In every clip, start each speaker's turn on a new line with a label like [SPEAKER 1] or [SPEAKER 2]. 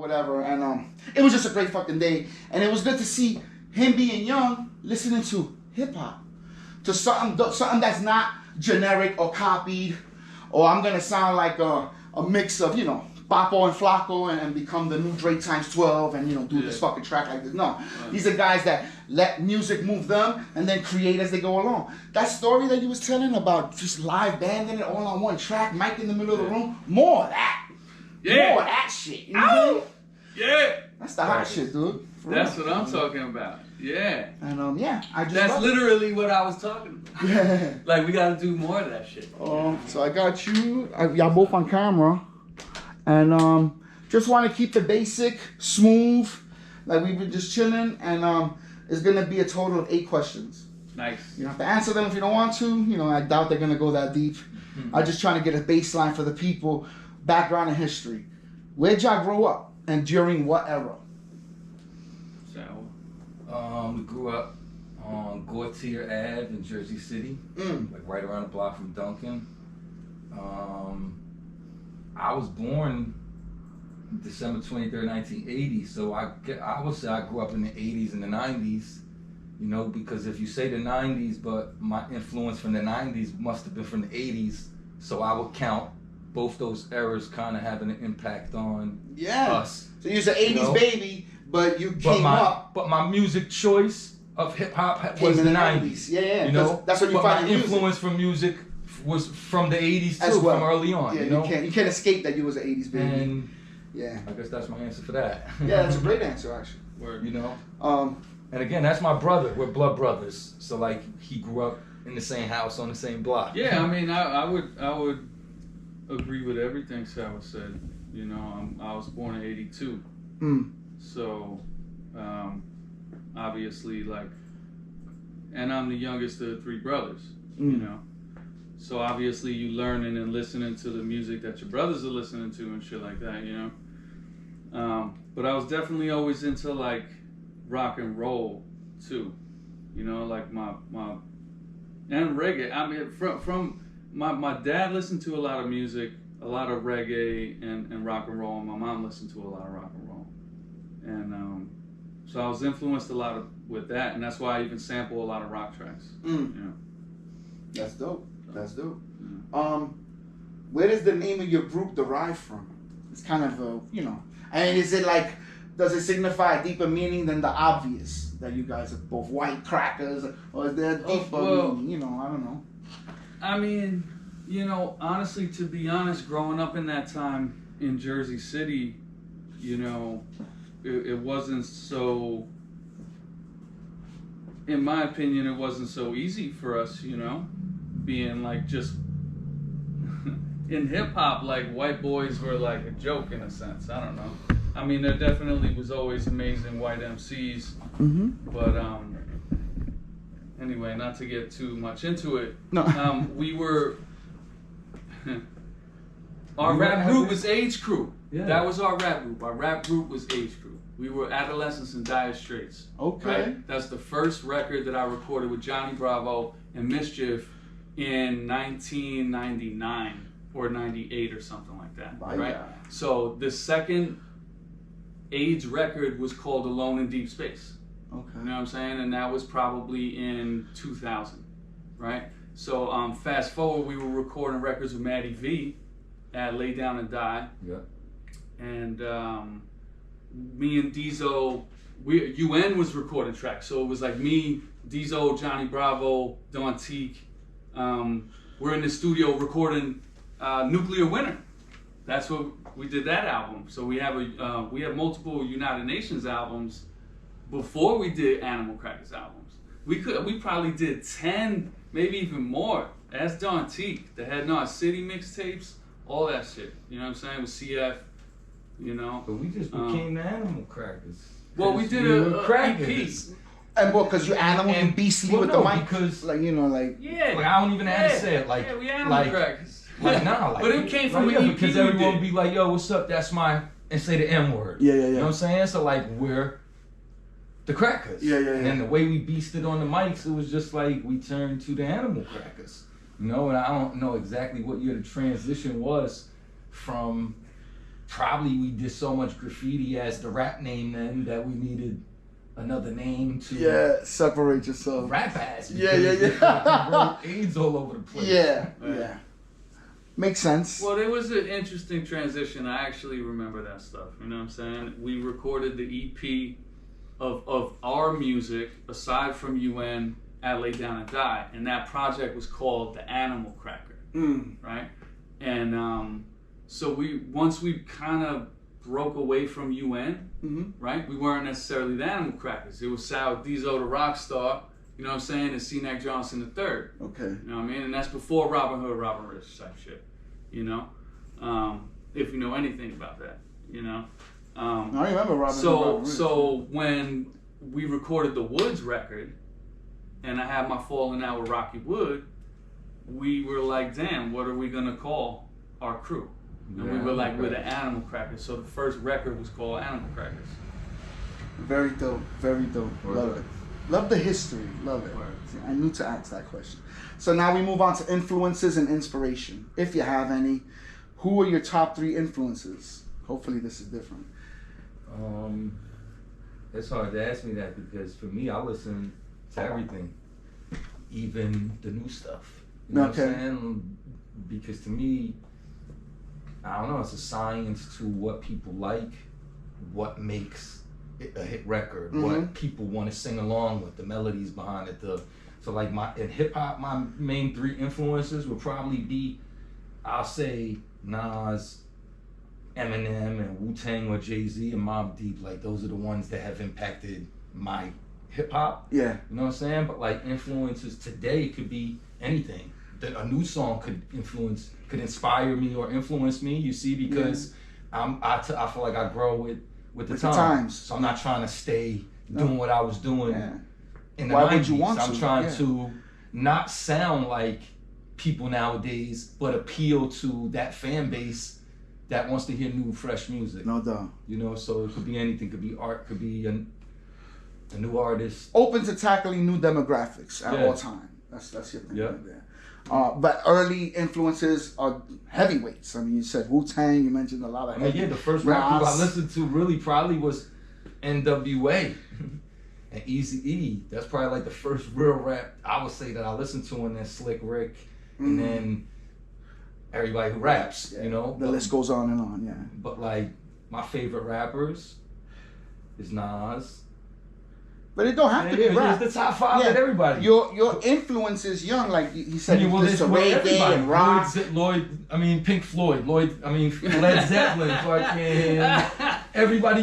[SPEAKER 1] whatever. And it was just a great fucking day. And it was good to see him being young, listening to hip hop, to something that's not generic or copied, or I'm gonna sound like a mix of, you know, Papo and Flacco and become the new Drake times 12 and, you know, do this fucking track like this. No, these are guys that let music move them and then create as they go along. That story that you was telling about just live banding it all on one track, mic in the middle of the room, more of that.
[SPEAKER 2] Yeah.
[SPEAKER 1] More of that shit. You know what I mean?
[SPEAKER 2] Yeah.
[SPEAKER 1] That's the hot shit, dude.
[SPEAKER 2] That's what I'm talking about. Yeah.
[SPEAKER 1] And yeah, I just
[SPEAKER 2] That's literally what I was talking about.
[SPEAKER 1] Yeah.
[SPEAKER 2] Like, we gotta do more of that shit.
[SPEAKER 1] So I got you. Y'all both on camera. And just want to keep the basic smooth, like we've been just chilling. And it's gonna be a total of 8 questions.
[SPEAKER 2] Nice.
[SPEAKER 1] You don't have to answer them if you don't want to. You know, I doubt they're gonna go that deep. I'm just trying to get a baseline for the people, background and history. Where'd y'all grow up, and during what era?
[SPEAKER 2] So,
[SPEAKER 3] we grew up on Gautier Ave in Jersey City, like right around the block from Duncan. I was born December 23rd, 1980, so I would say I grew up in the 80s and the 90s, you know, because if you say the 90s, but my influence from the 90s must have been from the 80s, so I would count both those eras kind of having an impact on us.
[SPEAKER 1] So you're an 80s, you know, baby, but you came up.
[SPEAKER 3] But my music choice of hip hop was the 90s.
[SPEAKER 1] Yeah.
[SPEAKER 3] You know,
[SPEAKER 1] that's what you find.
[SPEAKER 3] My influence from music was from the 80s
[SPEAKER 1] as
[SPEAKER 3] too,
[SPEAKER 1] well.
[SPEAKER 3] from early on.
[SPEAKER 1] Yeah,
[SPEAKER 3] you know?
[SPEAKER 1] you can't escape that you was an 80s baby.
[SPEAKER 3] And
[SPEAKER 1] yeah,
[SPEAKER 3] I guess that's my answer for that.
[SPEAKER 1] Yeah, that's a great answer actually.
[SPEAKER 2] Word.
[SPEAKER 3] You know. And again, that's my brother. We're blood brothers. So like, he grew up in the same house on the same block.
[SPEAKER 2] Yeah, I mean, I would agree with everything Sal said. You know, I was born in '82. So, obviously, like, and I'm the youngest of 3 brothers. You know. So obviously you learning and listening to the music that your brothers are listening to and shit like that, you know. But I was definitely always into like rock and roll too, you know, like my and reggae. I mean, from my dad listened to a lot of music, a lot of reggae and rock and roll, and my mom listened to a lot of rock and roll, and so I was influenced a lot with that, and that's why I even sample a lot of rock tracks. You know.
[SPEAKER 1] That's dope. That's dope. Where does the name of your group derive from? It's kind of you know, and is it like, does it signify a deeper meaning than the obvious that you guys are both white crackers, or is there a deeper meaning? You know, I don't know.
[SPEAKER 2] I mean, you know, honestly, to be honest, growing up in that time in Jersey City, you know, it wasn't so. In my opinion, it wasn't so easy for us, you know, being like just in hip hop, like white boys were like a joke in a sense. I don't know. I mean, there definitely was always amazing white MCs, but anyway, not to get too much into it.
[SPEAKER 1] No.
[SPEAKER 2] We were our rap group was Age Crew. Yeah. That was our rap group. Our rap group was Age Crew. We were Adolescents in Dire Straits.
[SPEAKER 1] Okay.
[SPEAKER 2] Right? That's the first record that I recorded with Johnny Bravo and Mischief in 1999 or 98 or something like that. Right? So the second AIDS record was called Alone in Deep Space.
[SPEAKER 1] Okay.
[SPEAKER 2] You know what I'm saying? And that was probably in 2000, right? So fast forward, we were recording records with Maddie V at Lay Down and Die.
[SPEAKER 3] Yeah.
[SPEAKER 2] And me and Diesel, UN was recording tracks. So it was like me, Diesel, Johnny Bravo, Don Teak. We're in the studio recording Nuclear Winter. That's what we did, that album. So we have multiple United Nations albums before we did Animal Crackas albums. We probably did 10, maybe even more. That's Don Teak, the Head Nod City mixtapes, all that shit. You know what I'm saying? With CF, you know.
[SPEAKER 3] But we just became the Animal Crackers.
[SPEAKER 2] Well, we did a EP.
[SPEAKER 1] And well, because you're animal and beastly with the mic,
[SPEAKER 3] because
[SPEAKER 1] like, you know, like,
[SPEAKER 2] yeah,
[SPEAKER 3] like I don't even know how to say it, like,
[SPEAKER 2] we Animal Crackers.
[SPEAKER 3] Like, nah, like,
[SPEAKER 2] but it came from
[SPEAKER 3] like,
[SPEAKER 2] an EP
[SPEAKER 3] because everyone would be like, yo, what's up? That's my, and say the M word.
[SPEAKER 1] Yeah.
[SPEAKER 3] You know what I'm saying? So like, we're the Crackers.
[SPEAKER 1] Yeah.
[SPEAKER 3] And then the way we beasted on the mics, it was just like we turned to the Animal Crackers. You know, and I don't know exactly what year the transition was from probably we did so much graffiti as the rap name then that we needed another name to
[SPEAKER 1] separate yourself.
[SPEAKER 3] Rap ass.
[SPEAKER 1] Yeah.
[SPEAKER 3] Wrote AIDS all over the place.
[SPEAKER 1] Yeah. Makes sense.
[SPEAKER 2] Well, there was an interesting transition. I actually remember that stuff. You know what I'm saying? We recorded the EP of our music aside from UN at Lay Down and Die, and that project was called the Animal Cracker, right? And so once we kind of broke away from UN, right? We weren't necessarily the Animal Crackers. It was Sal Dizo, the rock star, you know what I'm saying, and C-Neck Johnson III.
[SPEAKER 1] Okay.
[SPEAKER 2] You know what I mean? And that's before Robin Hood, Robin Rich type shit, you know? If you know anything about that, you know?
[SPEAKER 1] I remember Robin Hood, Robin Rich.
[SPEAKER 2] So when we recorded the Woods record, and I had my falling out with Rocky Wood, we were like, damn, what are we gonna call our crew? And we were like, we're the Animal Crackers. So the first record was called Animal Crackers.
[SPEAKER 1] Very dope, very dope. Love it. Love the history, love it. See, I knew to ask that question. So now we move on to influences and inspiration. If you have any, who are your top 3 influences? Hopefully this is different.
[SPEAKER 3] It's hard to ask me that because for me, I listen to everything, even the new stuff. You know what I'm saying? Because to me, I don't know, it's a science to what people like, what makes it a hit record, what people want to sing along with, the melodies behind it. So like in hip hop, my main 3 influences would probably be, I'll say Nas, Eminem, and Wu-Tang or Jay-Z and Mobb Deep. Like those are the ones that have impacted my hip hop.
[SPEAKER 1] Yeah.
[SPEAKER 3] You know what I'm saying? But like influences today could be anything. That a new song could inspire me or influence me. You see, because I feel like I grow with the times. So I'm not trying to stay doing what I was doing in the 90s.
[SPEAKER 1] Why would you want to?
[SPEAKER 3] I'm trying to not sound like people nowadays, but appeal to that fan base that wants to hear new, fresh music.
[SPEAKER 1] No doubt.
[SPEAKER 3] You know, so it could be anything. Could be art. Could be a new artist.
[SPEAKER 1] Open to tackling new demographics at all time. That's your thing right there. But early influences are heavyweights. I mean, you said Wu-Tang, you mentioned a lot of
[SPEAKER 3] the first rap group I listened to really probably was NWA and Eazy-E. That's probably like the first real rap I would say that I listened to, and then Slick Rick, and then everybody who raps, you know.
[SPEAKER 1] The list goes on and on,
[SPEAKER 3] But like, my favorite rappers is Nas.
[SPEAKER 1] But it don't have to be rap.
[SPEAKER 3] It's the top 5 of everybody.
[SPEAKER 1] Your influence is young, like he said.
[SPEAKER 3] It's
[SPEAKER 1] reggae and rock.
[SPEAKER 3] Pink Floyd, Led Zeppelin, fucking everybody.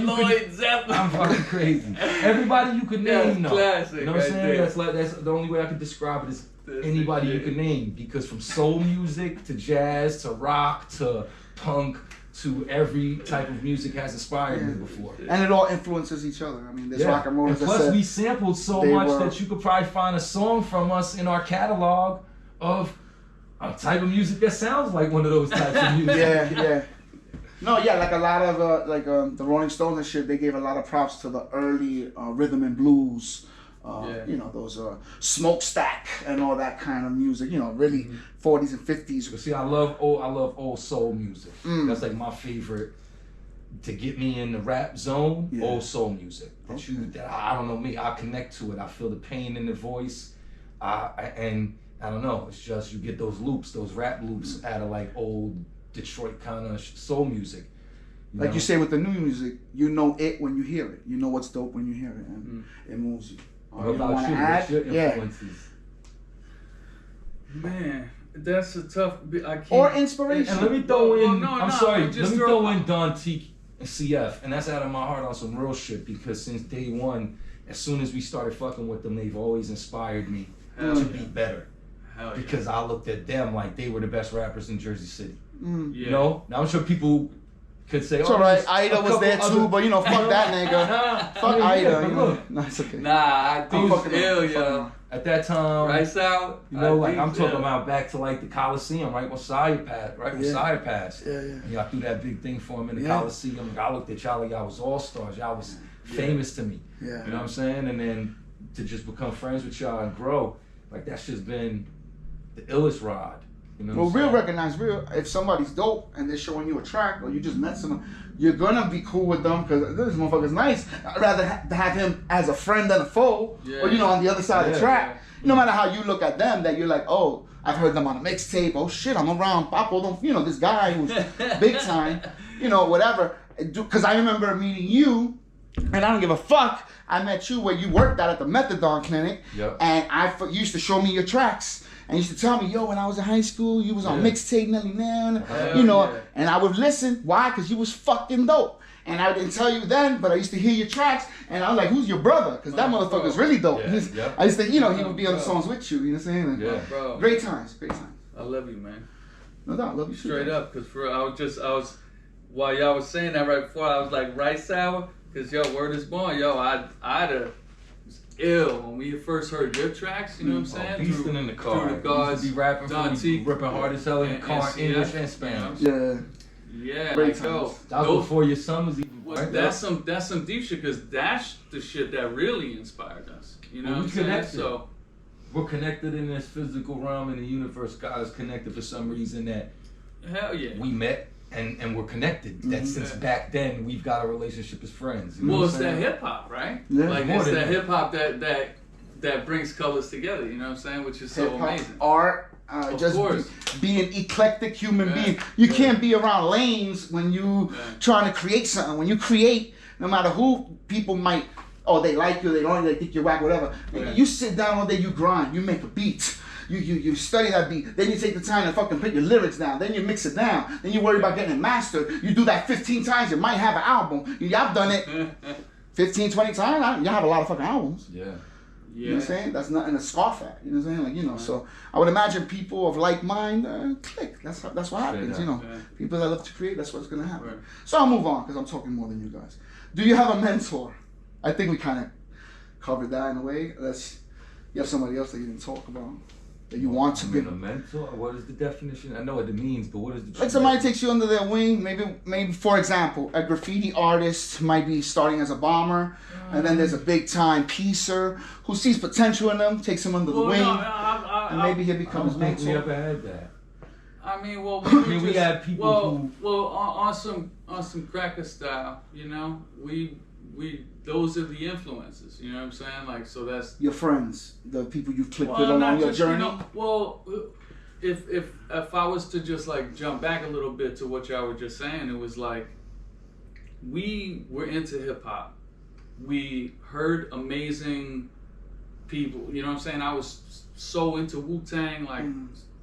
[SPEAKER 2] Zeppelin.
[SPEAKER 3] I'm fucking crazy. Everybody you could name, though.
[SPEAKER 2] Classic.
[SPEAKER 3] You know what I'm saying? That's the only way I could describe it is anybody you could name, because from soul music to jazz to rock to punk to every type of music has inspired me before.
[SPEAKER 1] And it all influences each other. I mean, there's rock and roll.
[SPEAKER 3] And plus, we sampled so much that you could probably find a song from us in our catalog of a type of music that sounds like one of those types of music.
[SPEAKER 1] No, like a lot of the Rolling Stones and shit, they gave a lot of props to the early rhythm and blues. You know, those Smokestack and all that kind of music, you know, really 40s and 50s.
[SPEAKER 3] But see, I love old soul music. That's like my favorite to get me in the rap zone. Old soul music. That I don't know, me, I connect to it. I feel the pain in the voice. And I don't know, it's just you get those loops, those rap loops out of like old Detroit kind of soul music.
[SPEAKER 1] You say with the new music, you know it when you hear it. You know what's dope when you hear it, and it moves you.
[SPEAKER 3] What about you? What's your influences?
[SPEAKER 2] Man, that's a tough. I can't.
[SPEAKER 1] Or inspiration.
[SPEAKER 3] And let me throw in. Let me
[SPEAKER 2] throw
[SPEAKER 3] throw in Don T and CF, and that's out of my heart on some real shit, because since day one, as soon as we started fucking with them, they've always inspired me to be better. Because I looked at them like they were the best rappers in Jersey City. You know? Now I'm sure people could say,
[SPEAKER 1] it's alright, Ida was there too, but you know, fuck that nigga. Fuck Ida.
[SPEAKER 3] Look.
[SPEAKER 1] No, it's okay.
[SPEAKER 2] Nah, I was ill, yo.
[SPEAKER 3] At that time,
[SPEAKER 2] right out.
[SPEAKER 3] You know, like I'm talking about back to like the Coliseum, right when Sire passed.
[SPEAKER 1] Yeah.
[SPEAKER 3] I threw that big thing for him in the Coliseum. Like, I looked at y'all like y'all was all stars. Y'all was famous to me. You know what I'm saying? And then to just become friends with y'all and grow, like that's just been the illest ride. You know
[SPEAKER 1] Well,
[SPEAKER 3] what I'm
[SPEAKER 1] real
[SPEAKER 3] saying?
[SPEAKER 1] recognize real. If somebody's dope and they're showing you a track, or you just met someone, you're gonna be cool with them because this motherfucker's nice. I'd rather have him as a friend than a foe, or on the other side of the track. No matter how you look at them, that you're like, oh, I've heard them on a mixtape. Oh shit, I'm around Papo. This guy who's big time. Whatever. Because I remember meeting you, and I don't give a fuck. I met you where you worked at the methadone clinic, and you used to show me your tracks. And you used to tell me, yo, when I was in high school, you was on mixtape Nelly Now, and I would listen. Why? Because you was fucking dope. And I didn't tell you then, but I used to hear your tracks, and I was like, who's your brother? Because that motherfucker's really dope. I used to, he would be on the songs with you, you know what I'm saying?
[SPEAKER 2] Bro.
[SPEAKER 1] Great times.
[SPEAKER 2] I love you, man.
[SPEAKER 1] No doubt, love you too.
[SPEAKER 2] Straight up, because while y'all was saying that right before, I was like, right sour? Because, word is born. I'd have ill when we first heard your tracks, you know what I'm saying?
[SPEAKER 3] Beasting in the car.
[SPEAKER 2] Through the guards,
[SPEAKER 3] be rapping, ripping hard as hell in the car, English and Spanish.
[SPEAKER 2] Yeah,
[SPEAKER 1] great
[SPEAKER 2] times.
[SPEAKER 3] That was before your son was even.
[SPEAKER 2] Well, that's some deep shit, because that's the shit that really inspired us. You know what I'm saying? So
[SPEAKER 3] we're connected in this physical realm, and the universe got us connected for some reason that we met. And we're connected. That since back then we've got a relationship as friends. You know
[SPEAKER 2] it's that hip hop, right?
[SPEAKER 1] Yeah.
[SPEAKER 2] Like it's that hip hop that brings colors together. You know what I'm saying? Which is so
[SPEAKER 1] hip-hop,
[SPEAKER 2] amazing.
[SPEAKER 1] Art, be an eclectic human being. You can't be around lanes when you trying to create something. When you create, no matter who people might, they like you, they don't, they think you're whack, whatever. You sit down all day, you grind, you make a beat. You study that beat, then you take the time to fucking put your lyrics down, then you mix it down, then you worry about getting it mastered. You do that 15 times, you might have an album. Y'all done it 15, 20 times, y'all have a lot of fucking albums. You know what I'm saying? That's nothing to scoff at. You know what I'm saying? So I would imagine people of like mind click. That's what happens, People that love to create, that's what's gonna happen. So I'll move on because I'm talking more than you guys. Do you have a mentor? I think we kind of covered that in a way. You have somebody else that you didn't talk about. That you want to be
[SPEAKER 3] a mentor? What is the definition? I know what it means, but what is the
[SPEAKER 1] like somebody takes you under their wing, maybe for example, a graffiti artist might be starting as a bomber, and then there's a big time piecer who sees potential in them, takes him under the wing, and maybe he becomes
[SPEAKER 3] I don't think we
[SPEAKER 1] mentor.
[SPEAKER 3] ever had that.
[SPEAKER 2] I mean,
[SPEAKER 3] we had people
[SPEAKER 2] on some cracker style, those are the influences, you know what I'm saying? Like, so that's
[SPEAKER 1] your friends, the people you've clicked with along your journey.
[SPEAKER 2] If I was to just like jump back a little bit to what y'all were just saying, it was like we were into hip hop. We heard amazing people, you know what I'm saying? I was so into Wu-Tang,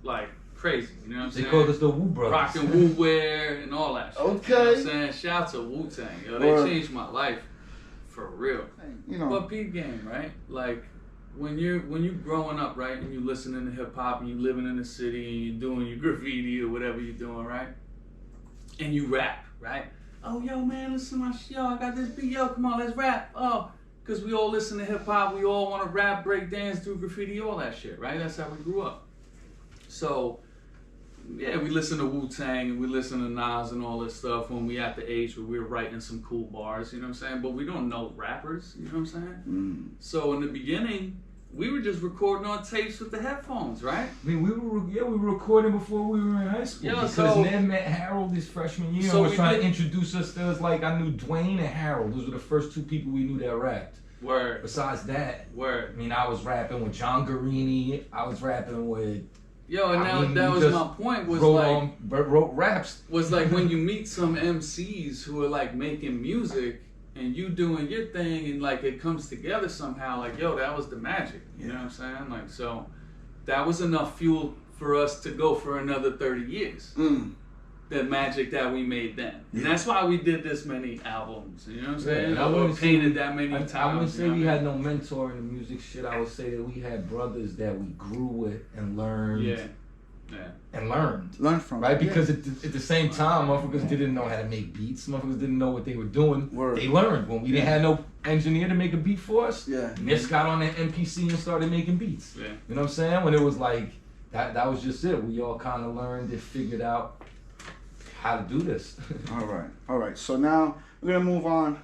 [SPEAKER 2] like crazy, you know what I'm saying?
[SPEAKER 3] They called us the Wu Brothers.
[SPEAKER 2] Rockin' Wu wear and all that shit.
[SPEAKER 1] Okay.
[SPEAKER 2] You know what I'm saying? Shout out to Wu-Tang. They changed my life. For real. But peep game, right? Like when you growing up, right, and you listening to hip hop and you living in the city and you doing your graffiti or whatever you're doing, right? And you rap, right? Oh, yo, man, listen to my shit. Yo, I got this beat. Yo, come on, let's rap. Oh, because we all listen to hip hop. We all want to rap, break dance, do graffiti, all that shit, right? That's how we grew up. So we listen to Wu-Tang and we listen to Nas and all this stuff when we at the age where we're writing some cool bars, you know what I'm saying? But we don't know rappers, you know what I'm saying? So in the beginning, we were just recording on tapes with the headphones, right?
[SPEAKER 3] I mean, we were recording before we were in high school. Because Ned met Harold his freshman year and was trying to introduce us to I knew Dwayne and Harold. Those were the first two people we knew that rapped.
[SPEAKER 2] Word.
[SPEAKER 3] Besides that,
[SPEAKER 2] I
[SPEAKER 3] mean, I was rapping with John Garini. I was rapping with...
[SPEAKER 2] that was my point.
[SPEAKER 3] Wrote raps.
[SPEAKER 2] Was like when you meet some MCs who are like making music and you doing your thing and like it comes together somehow. Like, that was the magic. You know what I'm saying? Like, so that was enough fuel for us to go for another 30 years. The magic that we made then. And that's why we did this many albums. You know what I'm saying?
[SPEAKER 3] I wouldn't
[SPEAKER 2] painted that many times.
[SPEAKER 3] I wouldn't say we had no mentor in the music shit. I would say that we had brothers that we grew with and learned. And learned
[SPEAKER 1] from.
[SPEAKER 3] Right? Because at the same time, motherfuckers didn't know how to make beats. Motherfuckers didn't know what they were doing. They learned. When we didn't have no engineer to make a beat for us, Nish got on an MPC and started making beats. You know what I'm saying? When it was like, that was just it. We all kind of learned and figured out how to do this.
[SPEAKER 1] All right. So now we're going to move on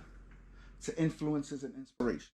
[SPEAKER 1] to influences and inspiration.